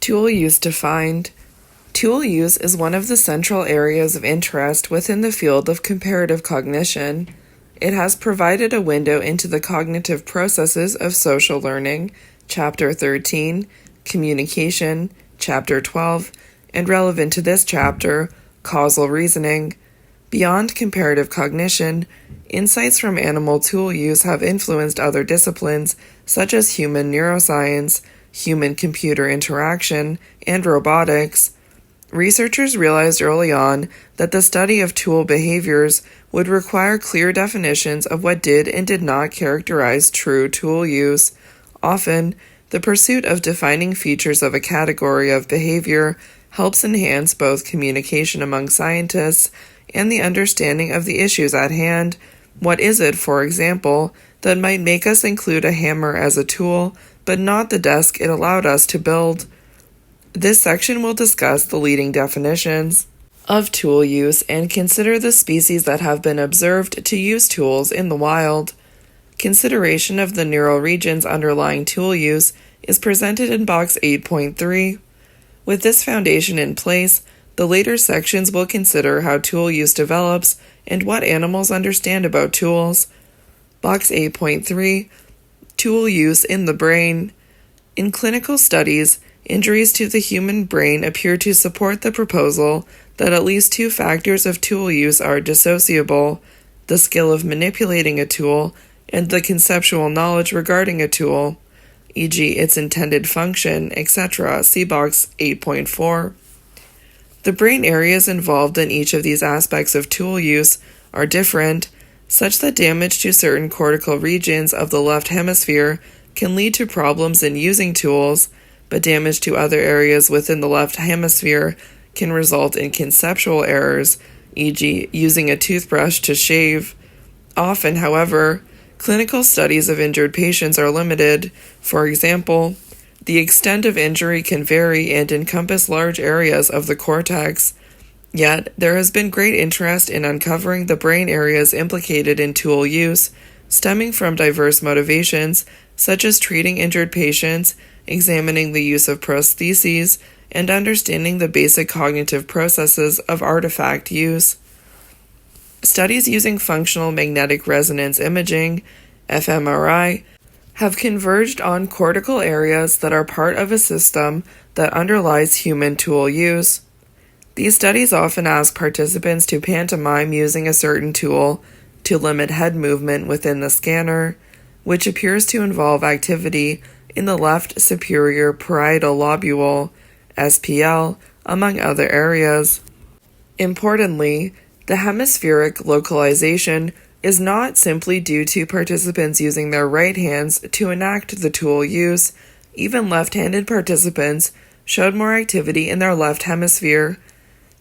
Tool use defined. Tool use is one of the central areas of interest within the field of comparative cognition. It has provided a window into the cognitive processes of social learning, Chapter 13, Communication, Chapter 12, and relevant to this chapter, Causal Reasoning. Beyond comparative cognition, insights from animal tool use have influenced other disciplines such as human neuroscience, human-computer interaction, and robotics. Researchers realized early on that the study of tool behaviors would require clear definitions of what did and did not characterize true tool use. Often, the pursuit of defining features of a category of behavior helps enhance both communication among scientists and the understanding of the issues at hand. What is it, for example, that might make us include a hammer as a tool, but not the desk it allowed us to build? This section will discuss the leading definitions of tool use and consider the species that have been observed to use tools in the wild. Consideration of the neural regions underlying tool use is presented in Box 8.3. With this foundation in place, the later sections will consider how tool use develops and what animals understand about tools. Box 8.3, Tool use in the brain. In clinical studies, injuries to the human brain appear to support the proposal that at least two factors of tool use are dissociable: the skill of manipulating a tool and the conceptual knowledge regarding a tool, e.g. its intended function, etc. See Box 8.4. The brain areas involved in each of these aspects of tool use are different, such that damage to certain cortical regions of the left hemisphere can lead to problems in using tools, but damage to other areas within the left hemisphere can result in conceptual errors, e.g. using a toothbrush to shave. Often, however, clinical studies of injured patients are limited. For example, the extent of injury can vary and encompass large areas of the cortex. Yet, there has been great interest in uncovering the brain areas implicated in tool use, stemming from diverse motivations, such as treating injured patients, examining the use of prostheses, and understanding the basic cognitive processes of artifact use. Studies using functional magnetic resonance imaging, fMRI, have converged on cortical areas that are part of a system that underlies human tool use. These studies often ask participants to pantomime using a certain tool to limit head movement within the scanner, which appears to involve activity in the left superior parietal lobule, SPL, among other areas. Importantly, the hemispheric localization is not simply due to participants using their right hands to enact the tool use. Even left-handed participants showed more activity in their left hemisphere.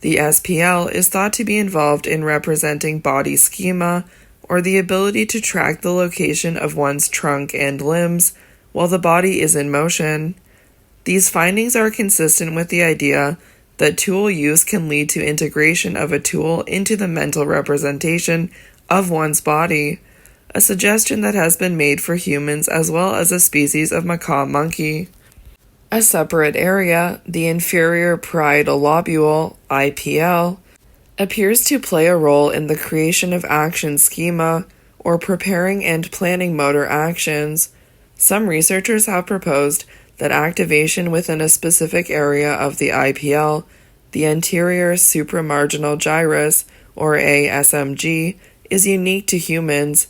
The SPL is thought to be involved in representing body schema, or the ability to track the location of one's trunk and limbs while the body is in motion. These findings are consistent with the idea that tool use can lead to integration of a tool into the mental representation of one's body, a suggestion that has been made for humans as well as a species of macaque monkey. A separate area, the inferior parietal lobule, IPL, appears to play a role in the creation of action schema, or preparing and planning motor actions. Some researchers have proposed that activation within a specific area of the IPL, the anterior supramarginal gyrus, or ASMG, is unique to humans.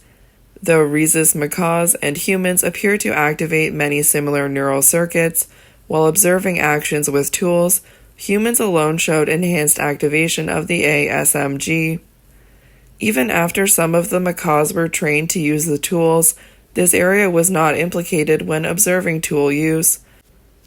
Though rhesus macaques and humans appear to activate many similar neural circuits while observing actions with tools, humans alone showed enhanced activation of the ASMG. Even after some of the macaques were trained to use the tools, this area was not implicated when observing tool use.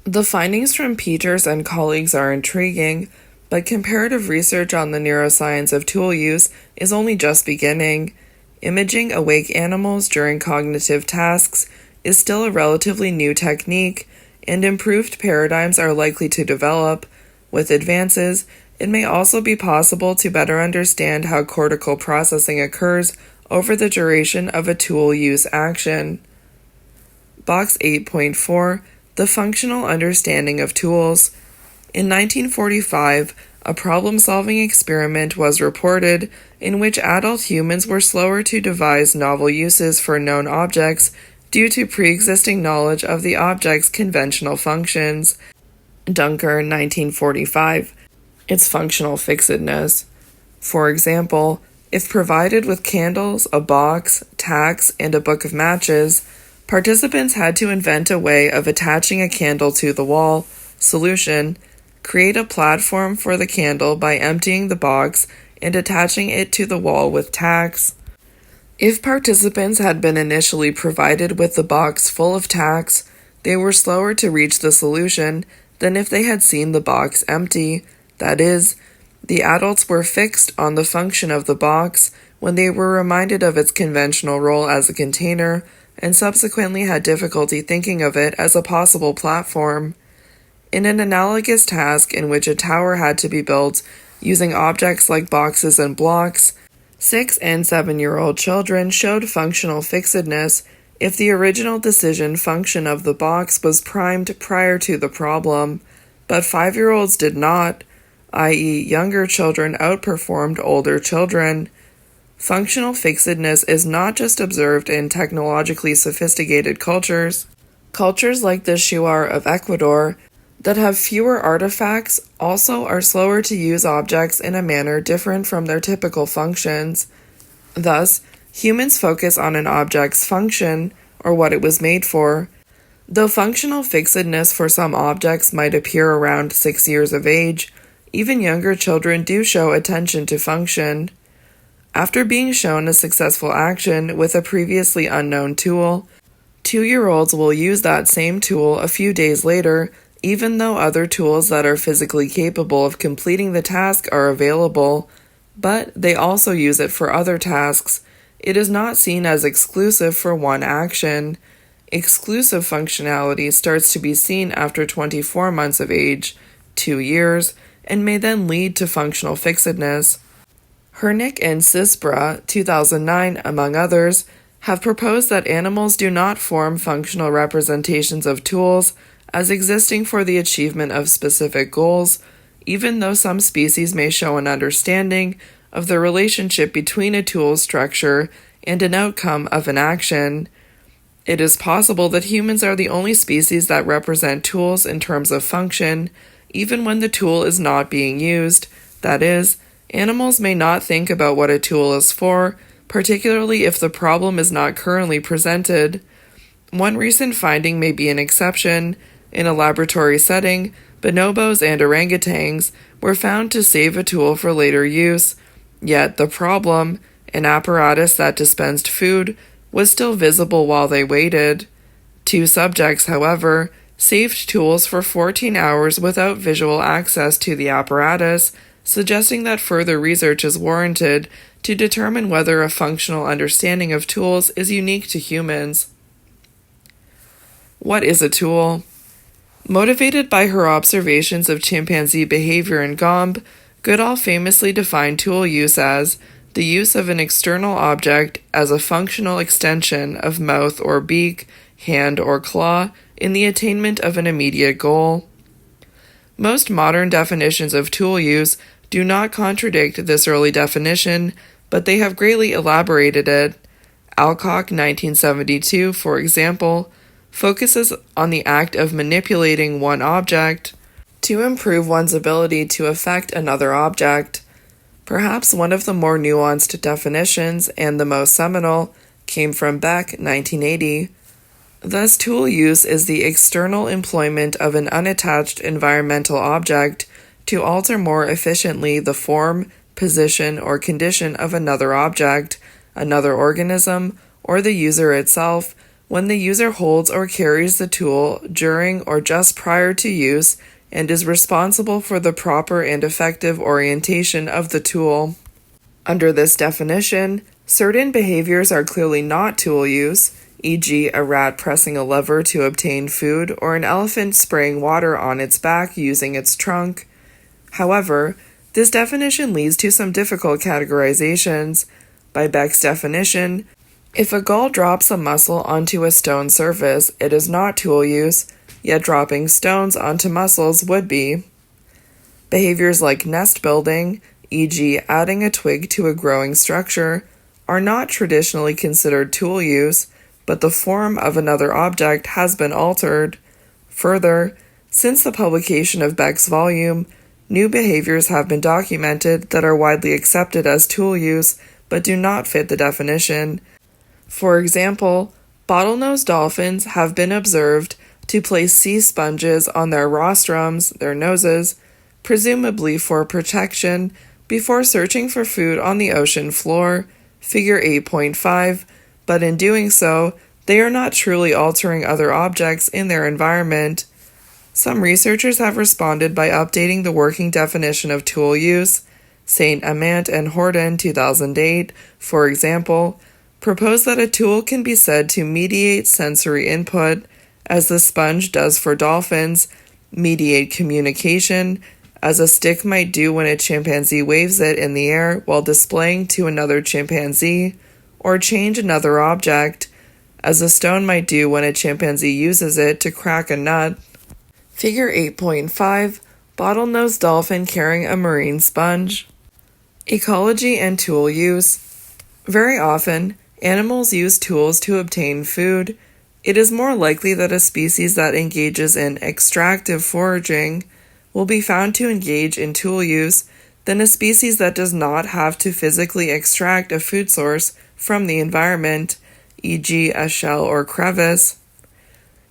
The findings from Peters and colleagues are intriguing, but comparative research on the neuroscience of tool use is only just beginning. Imaging awake animals during cognitive tasks is still a relatively new technique, and improved paradigms are likely to develop. With advances, it may also be possible to better understand how cortical processing occurs over the duration of a tool use action. Box 8.4, the functional understanding of tools. In 1945, a problem-solving experiment was reported in which adult humans were slower to devise novel uses for known objects due to pre-existing knowledge of the object's conventional functions. Dunker, 1945. Its functional fixedness. For example, if provided with candles, a box, tacks, and a book of matches, participants had to invent a way of attaching a candle to the wall. Solution: create a platform for the candle by emptying the box and attaching it to the wall with tacks. If participants had been initially provided with the box full of tacks, they were slower to reach the solution than if they had seen the box empty. That is, the adults were fixed on the function of the box when they were reminded of its conventional role as a container, and subsequently had difficulty thinking of it as a possible platform. In an analogous task in which a tower had to be built using objects like boxes and blocks, 6- and 7-year-old children showed functional fixedness if the original decision function of the box was primed prior to the problem, but 5-year-olds did not, i.e., younger children outperformed older children. Functional fixedness is not just observed in technologically sophisticated cultures. Cultures like the Shuar of Ecuador that have fewer artifacts also are slower to use objects in a manner different from their typical functions. Thus, humans focus on an object's function, or what it was made for. Though functional fixedness for some objects might appear around 6 years of age, even younger children do show attention to function. After being shown a successful action with a previously unknown tool, 2-year-olds will use that same tool a few days later, even though other tools that are physically capable of completing the task are available, but they also use it for other tasks. It is not seen as exclusive for one action. Exclusive functionality starts to be seen after 24 months of age, 2 years, and may then lead to functional fixedness. Hernick and Cisbra, 2009, among others, have proposed that animals do not form functional representations of tools as existing for the achievement of specific goals, even though some species may show an understanding of the relationship between a tool's structure and an outcome of an action. It is possible that humans are the only species that represent tools in terms of function, even when the tool is not being used. That is, animals may not think about what a tool is for, particularly if the problem is not currently presented. One recent finding may be an exception. In a laboratory setting, bonobos and orangutans were found to save a tool for later use, yet the problem, an apparatus that dispensed food, was still visible while they waited. 2 subjects, however, saved tools for 14 hours without visual access to the apparatus, suggesting that further research is warranted to determine whether a functional understanding of tools is unique to humans. What is a tool? Motivated by her observations of chimpanzee behavior in Gombe, Goodall famously defined tool use as the use of an external object as a functional extension of mouth or beak, hand or claw in the attainment of an immediate goal. Most modern definitions of tool use do not contradict this early definition, but they have greatly elaborated it. Alcock, 1972, for example, focuses on the act of manipulating one object to improve one's ability to affect another object. Perhaps one of the more nuanced definitions, and the most seminal, came from Beck, 1980. Thus, tool use is the external employment of an unattached environmental object to alter more efficiently the form, position, or condition of another object, another organism, or the user itself, when the user holds or carries the tool during or just prior to use and is responsible for the proper and effective orientation of the tool. Under this definition, certain behaviors are clearly not tool use, e.g., a rat pressing a lever to obtain food or an elephant spraying water on its back using its trunk. However, this definition leads to some difficult categorizations. By Beck's definition, if a gull drops a mussel onto a stone surface, it is not tool use, yet dropping stones onto mussels would be. Behaviors like nest building, e.g., adding a twig to a growing structure, are not traditionally considered tool use, but the form of another object has been altered. Further, since the publication of Beck's volume, new behaviors have been documented that are widely accepted as tool use but do not fit the definition. For example, bottlenose dolphins have been observed to place sea sponges on their rostrums, their noses, presumably for protection, before searching for food on the ocean floor, figure 8.5, but in doing so, they are not truly altering other objects in their environment. Some researchers have responded by updating the working definition of tool use. St. Amant and Horton, 2008, for example, propose that a tool can be said to mediate sensory input, as the sponge does for dolphins, mediate communication, as a stick might do when a chimpanzee waves it in the air while displaying to another chimpanzee, or change another object, as a stone might do when a chimpanzee uses it to crack a nut. Figure 8.5, bottlenose dolphin carrying a marine sponge. Ecology and tool use. Very often, animals use tools to obtain food. It is more likely that a species that engages in extractive foraging will be found to engage in tool use than a species that does not have to physically extract a food source from the environment, e.g., a shell or crevice.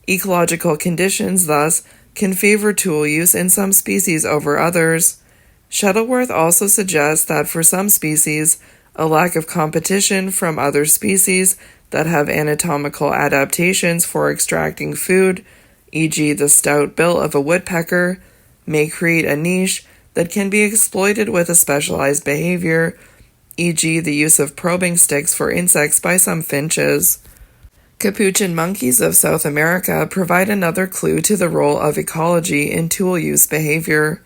Ecological conditions, thus, can favor tool use in some species over others. Shuttleworth also suggests that for some species, a lack of competition from other species that have anatomical adaptations for extracting food, e.g., the stout bill of a woodpecker, may create a niche that can be exploited with a specialized behavior, e.g., the use of probing sticks for insects by some finches. Capuchin monkeys of South America provide another clue to the role of ecology in tool use behavior.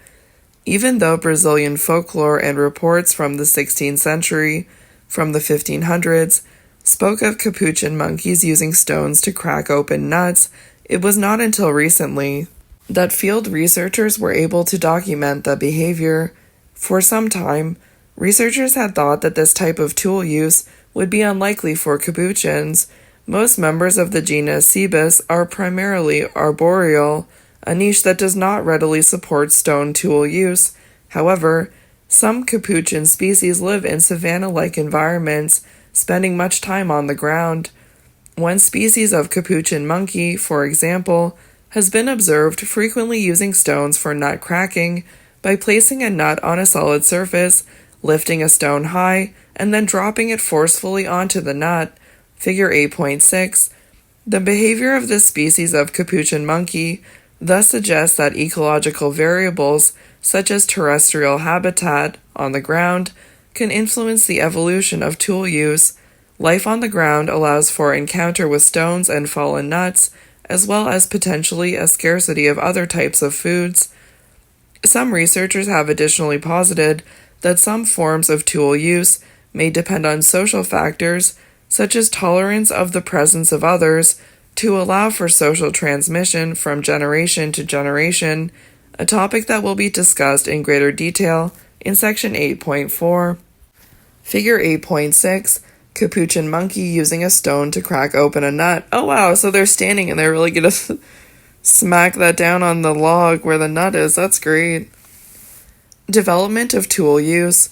Even though Brazilian folklore and reports from the 16th century, from the 1500s, spoke of capuchin monkeys using stones to crack open nuts, it was not until recently that field researchers were able to document the behavior. For some time, researchers had thought that this type of tool use would be unlikely for capuchins. Most members of the genus Cebus are primarily arboreal, a niche that does not readily support stone tool use. However, some capuchin species live in savanna-like environments, spending much time on the ground. One species of capuchin monkey, for example, has been observed frequently using stones for nut cracking by placing a nut on a solid surface, lifting a stone high, and then dropping it forcefully onto the nut. Figure 8.6. The behavior of this species of capuchin monkey thus suggests that ecological variables, such as terrestrial habitat on the ground, can influence the evolution of tool use. Life on the ground allows for encounter with stones and fallen nuts, as well as potentially a scarcity of other types of foods. Some researchers have additionally posited that some forms of tool use may depend on social factors, such as tolerance of the presence of others, to allow for social transmission from generation to generation, a topic that will be discussed in greater detail in section 8.4. Figure 8.6, capuchin monkey using a stone to crack open a nut. Oh wow, so they're standing and they're really gonna smack that down on the log where the nut is. That's great. Development of tool use.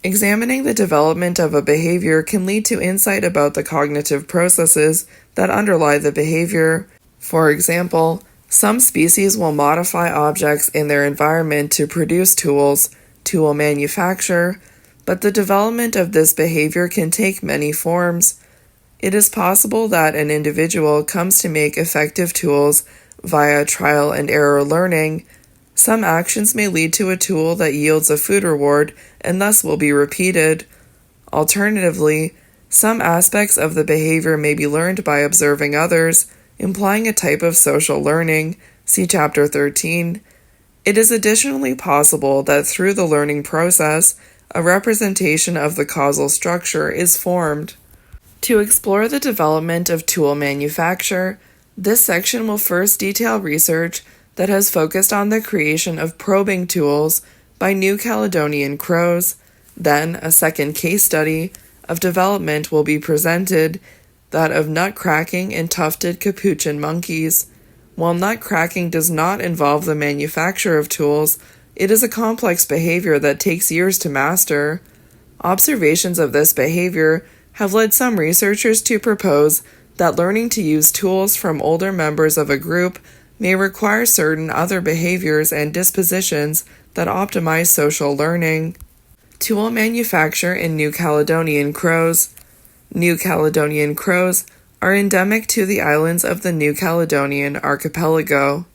Examining the development of a behavior can lead to insight about the cognitive processes that underlie the behavior. For example, some species will modify objects in their environment to produce tools, tool manufacture, but the development of this behavior can take many forms. It is possible that an individual comes to make effective tools via trial and error learning. Some actions may lead to a tool that yields a food reward and thus will be repeated. Alternatively, some aspects of the behavior may be learned by observing others, implying a type of social learning. See Chapter 13. It is additionally possible that through the learning process, a representation of the causal structure is formed. To explore the development of tool manufacture, This section will first detail research that has focused on the creation of probing tools by New Caledonian crows. Then, a second case study of development will be presented, that of nut cracking in tufted capuchin monkeys. While nut cracking does not involve the manufacture of tools, it is a complex behavior that takes years to master. Observations of this behavior have led some researchers to propose that learning to use tools from older members of a group may require certain other behaviors and dispositions that optimize social learning. Tool manufacture in New Caledonian crows. New Caledonian crows are endemic to the islands of the New Caledonian archipelago.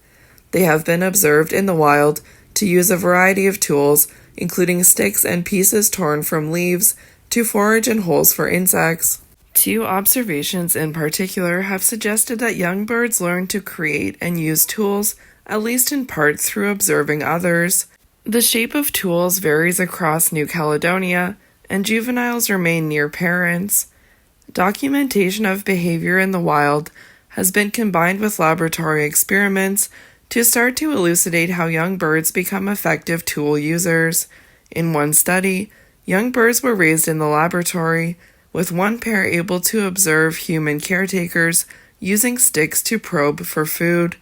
They have been observed in the wild to use a variety of tools, including sticks and pieces torn from leaves, to forage in holes for insects. Two observations in particular have suggested that young birds learn to create and use tools, at least in part through observing others. The shape of tools varies across New Caledonia, and juveniles remain near parents. Documentation of behavior in the wild has been combined with laboratory experiments to start to elucidate how young birds become effective tool users. In one study, young birds were raised in the laboratory, with one pair able to observe human caretakers using sticks to probe for food,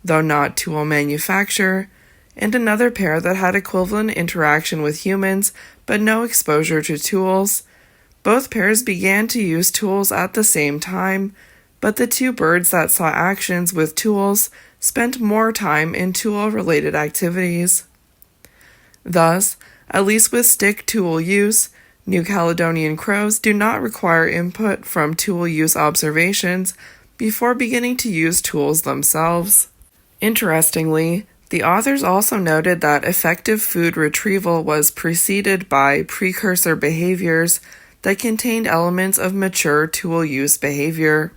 though not tool manufacture, and another pair that had equivalent interaction with humans but no exposure to tools. Both pairs began to use tools at the same time, but the two birds that saw actions with tools spent more time in tool-related activities. Thus, at least with stick tool use, New Caledonian crows do not require input from tool use observations before beginning to use tools themselves. Interestingly, the authors also noted that effective food retrieval was preceded by precursor behaviors that contained elements of mature tool use behavior.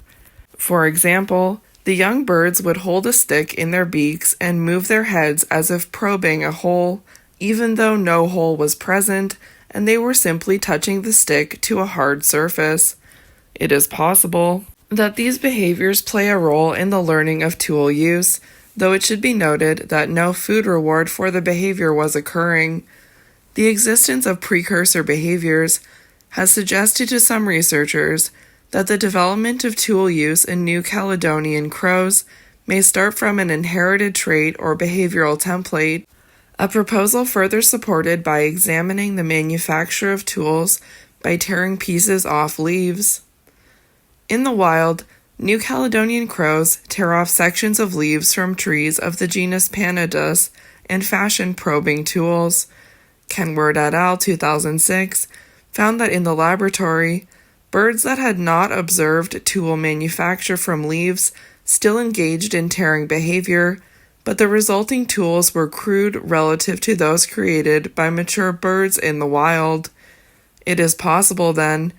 For example, the young birds would hold a stick in their beaks and move their heads as if probing a hole, even though no hole was present, and they were simply touching the stick to a hard surface. It is possible that these behaviors play a role in the learning of tool use, though it should be noted that no food reward for the behavior was occurring. The existence of precursor behaviors has suggested to some researchers that the development of tool use in New Caledonian crows may start from an inherited trait or behavioral template, a proposal further supported by examining the manufacture of tools by tearing pieces off leaves. In the wild, New Caledonian crows tear off sections of leaves from trees of the genus Pandanus and fashion probing tools. Kenward et al. 2006 found that in the laboratory, birds that had not observed tool manufacture from leaves still engaged in tearing behavior, but the resulting tools were crude relative to those created by mature birds in the wild. It is possible, then,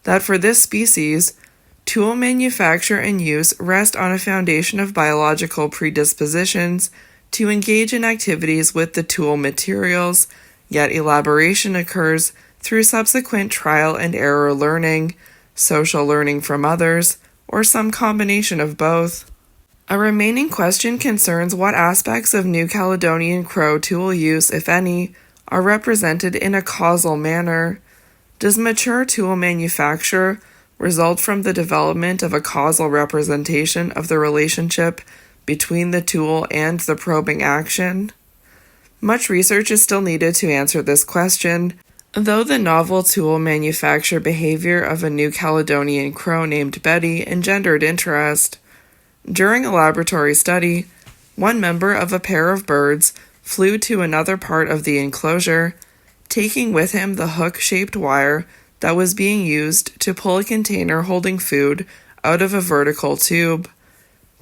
that for this species, tool manufacture and use rest on a foundation of biological predispositions to engage in activities with the tool materials, yet elaboration occurs through subsequent trial and error learning, social learning from others, or some combination of both. A remaining question concerns what aspects of New Caledonian crow tool use, if any, are represented in a causal manner. Does mature tool manufacture result from the development of a causal representation of the relationship between the tool and the probing action? Much research is still needed to answer this question, though the novel tool manufacture behavior of a New Caledonian crow named Betty engendered interest. During a laboratory study, one member of a pair of birds flew to another part of the enclosure, taking with him the hook-shaped wire that was being used to pull a container holding food out of a vertical tube.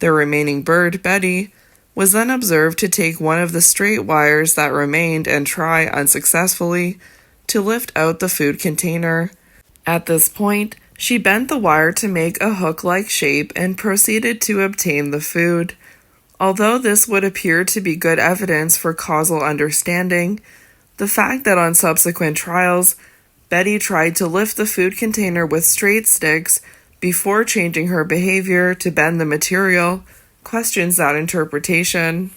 The remaining bird, Betty, was then observed to take one of the straight wires that remained and try, unsuccessfully, to lift out the food container. At this point, she bent the wire to make a hook-like shape and proceeded to obtain the food. Although this would appear to be good evidence for causal understanding, the fact that on subsequent trials, Betty tried to lift the food container with straight sticks before changing her behavior to bend the material, questions that interpretation.